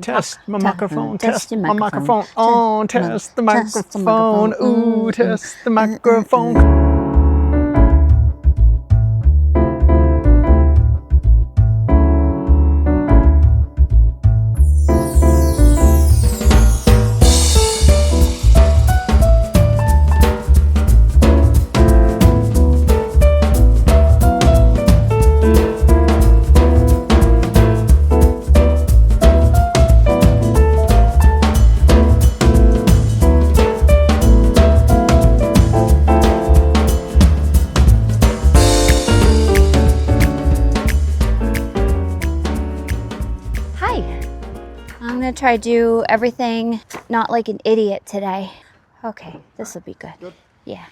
Test my microphone, Test test your my microphone. microphone, on, test the microphone, ooh, test the microphone. I'm gonna try to do everything not like an idiot today. Okay, this will be good. Yeah,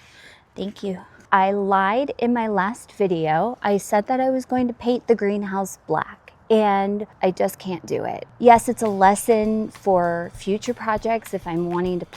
thank you. I lied in my last video. I said that I was going to paint the greenhouse black, and I just can't do it. Yes, it's a lesson for future projects if I'm wanting to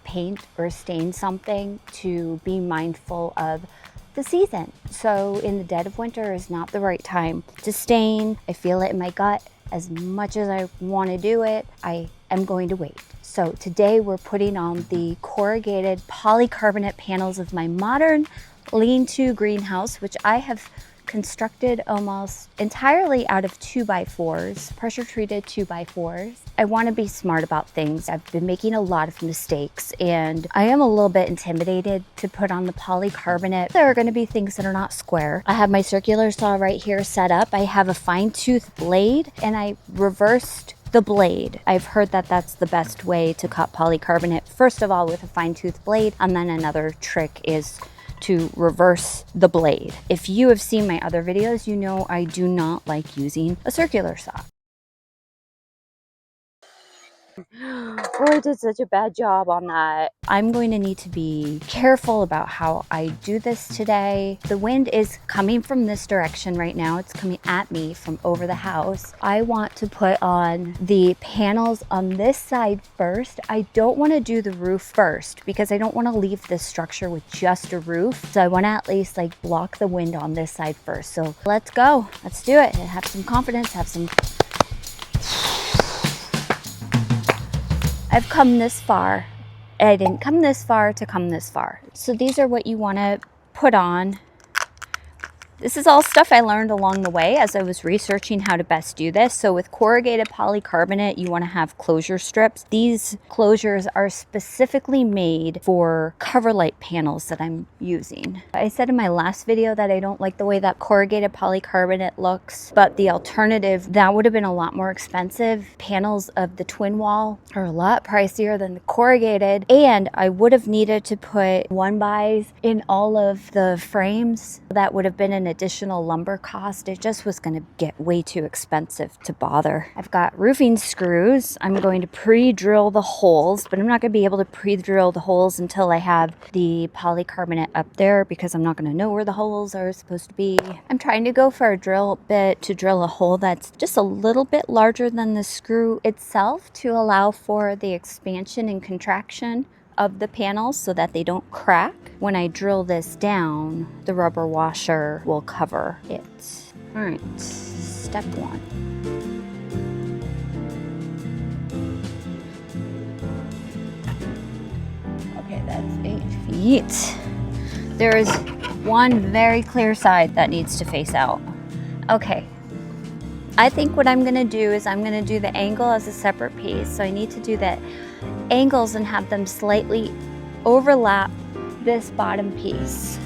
paint or stain something, to be mindful of the season. So in the dead of winter is not the right time to stain. I feel it in my gut. As much as I want to do it, I am going to wait. So today we're putting on the corrugated polycarbonate panels of my modern lean-to greenhouse, which I have constructed almost entirely out of 2x4s, pressure treated 2x4s. I want to be smart about things. I've been making a lot of mistakes, and I am a little bit intimidated to put on the polycarbonate. There are going to be things that are not square. I have my circular saw right here set up. I have a fine tooth blade, and I reversed the blade. I've heard that that's the best way to cut polycarbonate. First of all, with a fine tooth blade, and then another trick is to reverse the blade. If you have seen my other videos, you know I do not like using a circular saw. Oh, I did such a bad job on that. I'm going to need to be careful about how I do this today. The wind is coming from this direction right now. It's coming at me from over the house. I want to put on the panels on this side first. I don't want to do the roof first because I don't want to leave this structure with just a roof. So I want to at least like block the wind on this side first. So let's go. Let's do it. Have some confidence, have some... I've come this far. I didn't come this far to come this far. So these are what you want to put on. This is all stuff I learned along the way as I was researching how to best do this. So with corrugated polycarbonate, you want to have closure strips. These closures are specifically made for cover light panels that I'm using. I said in my last video that I don't like the way that corrugated polycarbonate looks, but the alternative, that would have been a lot more expensive. Panels of the twin wall are a lot pricier than the corrugated, and I would have needed to put 1x in all of the frames. That would have been an additional lumber cost. It just was going to get way too expensive to bother. I've got roofing screws. I'm going to pre-drill the holes, but I'm not going to be able to pre-drill the holes until I have the polycarbonate up there because I'm not going to know where the holes are supposed to be. I'm trying to go for a drill bit to drill a hole that's just a little bit larger than the screw itself to allow for the expansion and contraction of the panels so that they don't crack. When I drill this down, the rubber washer will cover it. All right, step one. Okay, that's 8 feet. There is one very clear side that needs to face out. Okay, I think what I'm gonna do is I'm gonna do the angle as a separate piece. So I need to do the angles and have them slightly overlap this bottom piece.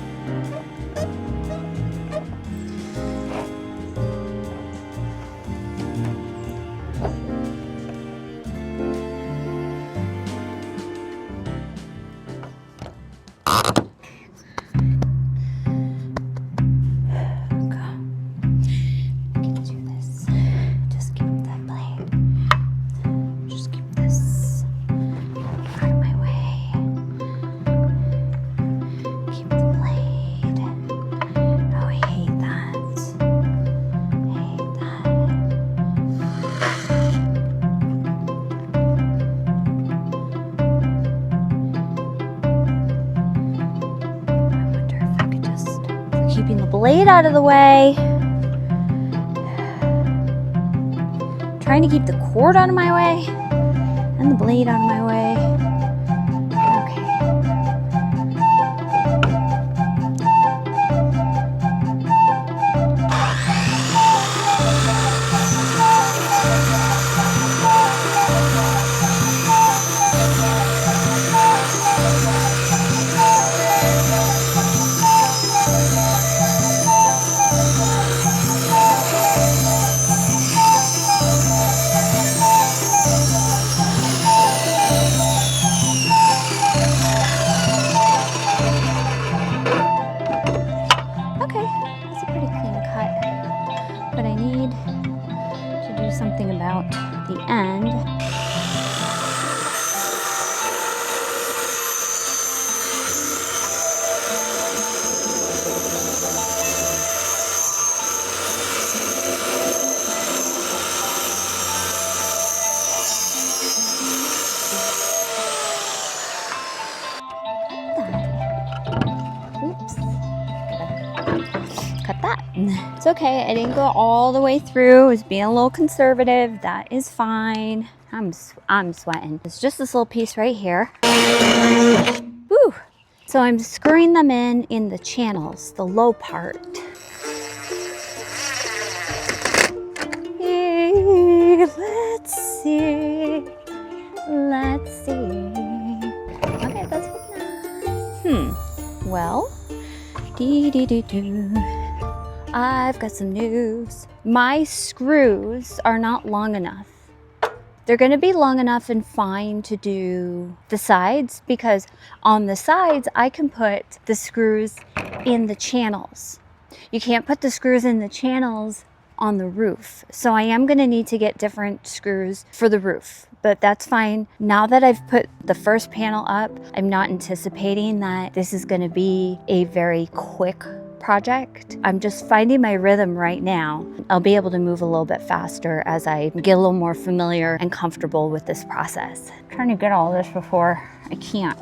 Keeping the blade out of the way. trying to keep the cord out of my way and the blade out of my way. Okay. Okay, that's a pretty clean cut, but I need to do something about the end. Oops. Gotta cut that. It's okay. I didn't go all the way through. I was being a little conservative. That is fine. I'm sweating. It's just this little piece right here. Woo! So I'm screwing them in the channels, the low part. Let's see. Let's see. Okay, that's fine. Well, I've got some news. My screws are not long enough. They're going to be long enough and fine to do the sides, because on the sides I can put the screws in the channels. You can't put the screws in the channels on the roof. So I am going to need to get different screws for the roof, but that's fine. Now that I've put the first panel up, I'm not anticipating that this is going to be a very quick project. I'm just finding my rhythm right now. I'll be able to move a little bit faster as I get a little more familiar and comfortable with this process. I'm trying to get all this before I can't.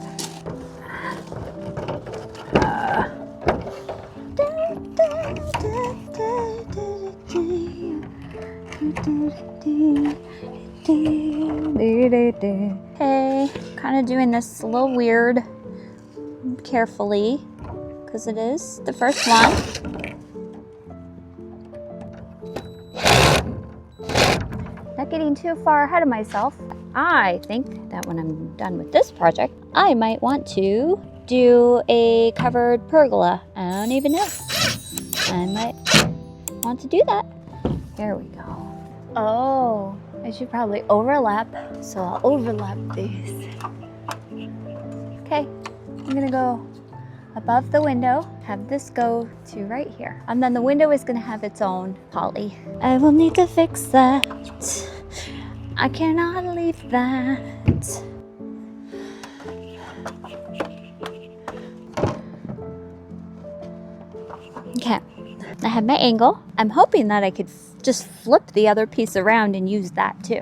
Hey, kind of doing this a little weird, carefully, because it is the first one. Not getting too far ahead of myself. I think that when I'm done with this project, I might want to do a covered pergola. I don't even know. I might want to do that. There we go. Oh, I should probably overlap. So I'll overlap these. Okay, I'm gonna go above the window, have this go to right here. And then the window is gonna have its own poly. I will need to fix that. I cannot leave that. Okay, I have my angle. I'm hoping that I could just flip the other piece around and use that too.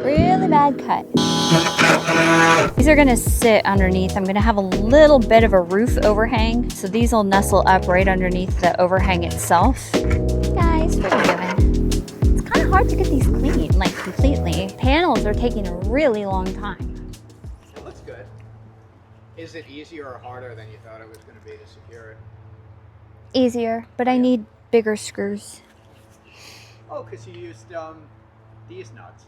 Really bad cut. These are gonna sit underneath. I'm gonna have a little bit of a roof overhang, so these will nestle up right underneath the overhang itself. Guys, what are you doing? It's kind of hard to get these clean, like completely. Panels are taking a really long time. It looks good. Is it easier or harder than you thought it was going to be to secure it? Easier, but I need bigger screws. Oh, because you used these nuts.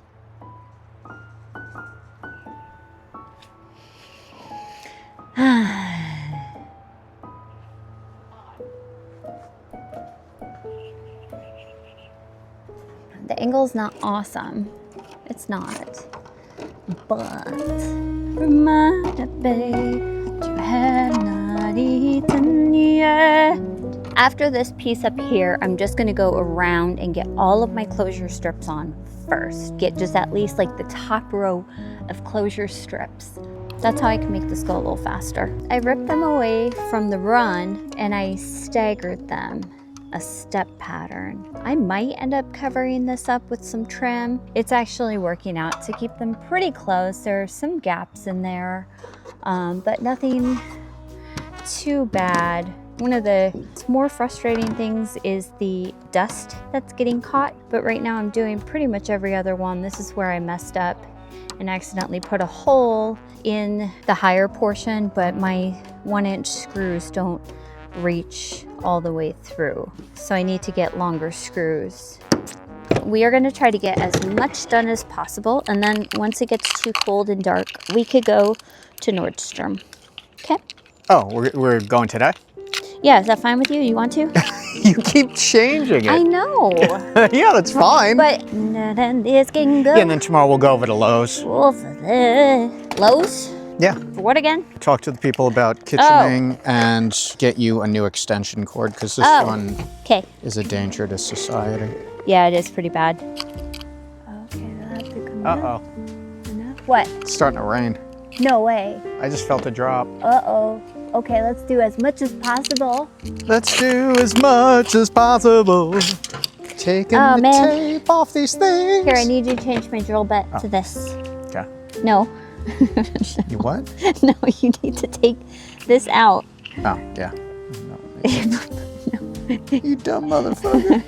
The angle's not awesome. It's not. But remind me, babe, you have not eaten yet. After this piece up here, I'm just gonna go around and get all of my closure strips on first. Get just at least like the top row of closure strips. That's how I can make this go a little faster. I ripped them away from the run and I staggered them, a step pattern. I might end up covering this up with some trim. It's actually working out to keep them pretty close. There are some gaps in there, but nothing too bad. One of the more frustrating things is the dust that's getting caught, but right now I'm doing pretty much every other one. This is where I messed up and accidentally put a hole in the higher portion, but my 1-inch screws don't reach all the way through. So I need to get longer screws. We are gonna try to get as much done as possible, and then once it gets too cold and dark, we could go to Nordstrom. Okay? Oh, we're going today? Yeah, is that fine with you? You want to? You keep changing it. I know. Yeah, that's fine. But then this can go. Yeah, and then tomorrow we'll go over to Lowe's. Lowe's? Yeah. For what again? Talk to the people about kitchening and get you a new extension cord because this one Okay. is a danger to society. Yeah, it is pretty bad. Okay, that'll have to come Uh-oh. Enough. What? It's starting to rain. No way. I just felt a drop. Uh-oh. Okay, let's do as much as possible. Let's do as much as possible. Taking Oh, the man. tape off these things. Here, I need you to change my drill bit to this. Okay. No. You what? No, you need to take this out. Oh, yeah. No. You dumb motherfucker.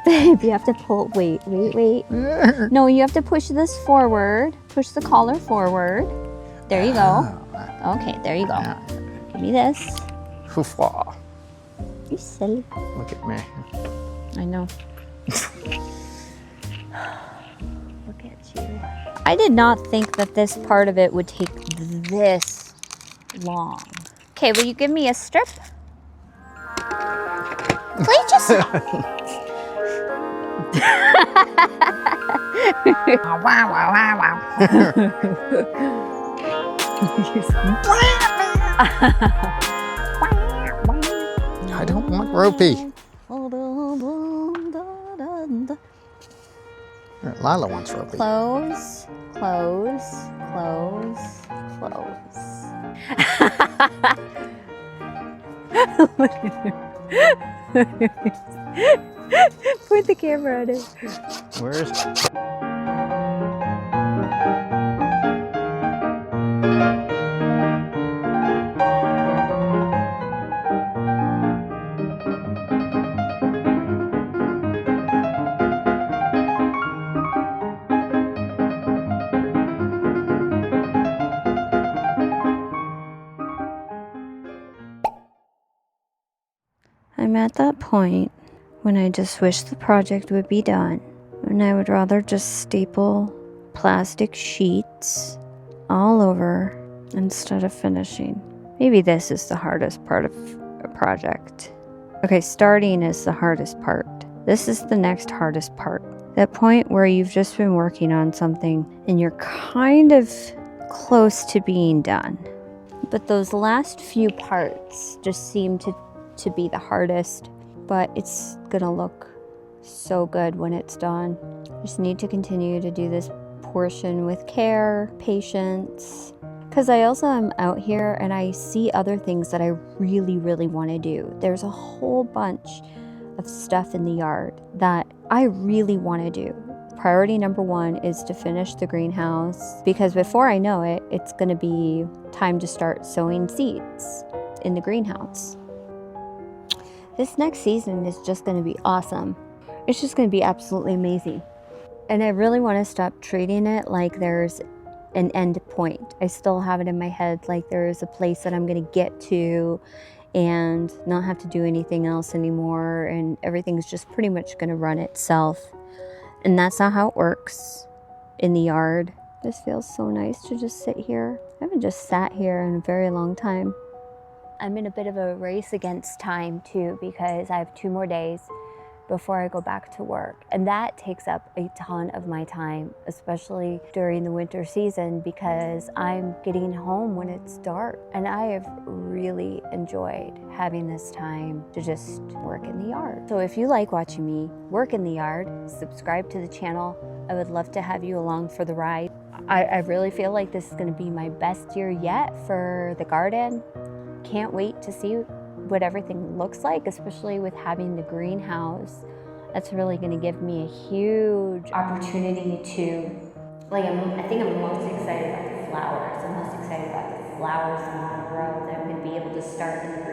Babe, you have to pull. Wait. No, you have to push this forward. Push the collar forward. There you go. Okay, there you go. Give me this. Hoofwa. You silly. Look at me. I know. Look at you. I did not think that this part of it would take this long. Okay, will you give me a strip? Please just. I don't want ropey. Lila wants ropey. Close. Put the camera on it. Where is it? I'm at that point when I just wish the project would be done, and I would rather just staple plastic sheets all over instead of finishing. Maybe this is the hardest part of a project. Okay, starting is the hardest part. This is the next hardest part. That point where you've just been working on something and you're kind of close to being done. But those last few parts just seem to be the hardest, but it's gonna look so good when it's done. Just need to continue to do this portion with care, patience, because I also am out here and I see other things that I really want to do. There's a whole bunch of stuff in the yard that I really want to do. Priority number 1 is to finish the greenhouse, because before I know it, it's going to be time to start sowing seeds in the greenhouse. This next season is just going to be awesome. It's just going to be absolutely amazing. And I really want to stop treating it like there's an end point. I still have it in my head like there's a place that I'm going to get to and not have to do anything else anymore, and everything's just pretty much going to run itself. And that's not how it works in the yard. This feels so nice to just sit here. I haven't just sat here in a very long time. I'm in a bit of a race against time too, because I have 2 more days before I go back to work. And that takes up a ton of my time, especially during the winter season, because I'm getting home when it's dark. And I have really enjoyed having this time to just work in the yard. So if you like watching me work in the yard, subscribe to the channel. I would love to have you along for the ride. I really feel like this is gonna be my best year yet for the garden. Can't wait to see what everything looks like, especially with having the greenhouse. That's really going to give me a huge opportunity to, I think I'm most excited about the flowers. I'm most excited about the flowers I'm going to grow that I'm going to be able to start in the